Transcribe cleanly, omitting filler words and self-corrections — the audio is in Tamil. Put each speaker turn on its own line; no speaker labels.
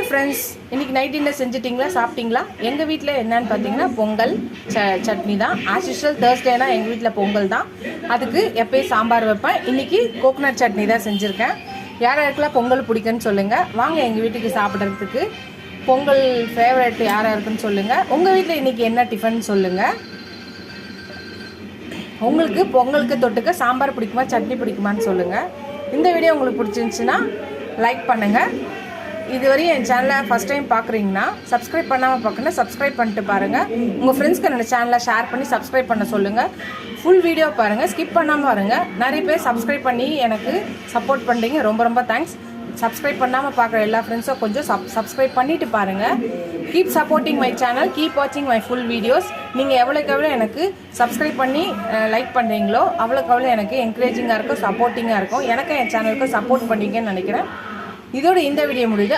ஹாய் ஃப்ரெண்ட்ஸ், இன்றைக்கி நைட் டின்னர் செஞ்சிட்டிங்களா, சாப்பிட்டீங்களா? எங்கள் வீட்டில் என்னன்னு பார்த்தீங்கன்னா பொங்கல் சட்னி தான். ஆஸ் யூஷுவல் தேர்ஸ்டேனா எங்கள் வீட்டில் பொங்கல் தான். அதுக்கு எப்போயும் சாம்பார் வைப்பேன். இன்றைக்கி கோகோனட் சட்னி தான் செஞ்சுருக்கேன். யார் யாருக்கெல்லாம் பொங்கல் பிடிக்குன்னு சொல்லுங்கள். வாங்க எங்கள் வீட்டுக்கு சாப்பிட்றதுக்கு. பொங்கல் ஃபேவரட் யார் யாருக்குன்னு சொல்லுங்கள். உங்கள் வீட்டில் இன்றைக்கி என்ன டிஃபன் சொல்லுங்கள். உங்களுக்கு பொங்கலுக்கு தொட்டுக்க சாம்பார் பிடிக்குமா, சட்னி பிடிக்குமான்னு சொல்லுங்கள். இந்த வீடியோ உங்களுக்கு பிடிச்சிருந்துச்சுன்னா லைக் பண்ணுங்கள். இதுவரையும் என் சேனலை ஃபஸ்ட் டைம் பார்க்குறீங்கன்னா சப்ஸ்கிரைப் பண்ணாமல் பார்க்கணும், சப்ஸ்கிரைப் பண்ணிட்டு பாருங்கள். உங்கள் ஃப்ரெண்ட்ஸ்க்கு என்னோடய சேனலை ஷேர் பண்ணி சப்ஸ்கிரைப் பண்ண சொல்லுங்கள். ஃபுல் வீடியோ பாருங்கள், ஸ்கிப் பண்ணாமல் பாருங்கள். நிறைய பேர் சப்ஸ்கிரைப் பண்ணி எனக்கு சப்போர்ட் பண்ணுறீங்க, ரொம்ப ரொம்ப தேங்க்ஸ். சப்ஸ்கிரைப் பண்ணாமல் பார்க்குற எல்லா ஃப்ரெண்ட்ஸும் கொஞ்சம் சப்ஸ்கிரைப் பண்ணிவிட்டு பாருங்கள். Keep supporting my channel, keep வாட்சிங் மை ஃபுல் வீடியோஸ். நீங்கள் எவ்வளோக்கு எவ்வளோ எனக்கு சப்ஸ்கிரைப் பண்ணி லைக் பண்ணுறீங்களோ அவ்வளோக்கு எவ்வளோ எனக்கு என்கரேஜிங்காக இருக்கும், சப்போர்ட்டிங்காக இருக்கும். எனக்கு என் சேனலுக்கு சப்போர்ட் பண்ணுவீங்கன்னு நினைக்கிறேன். இதோட இந்த வீடியோ முடியுது.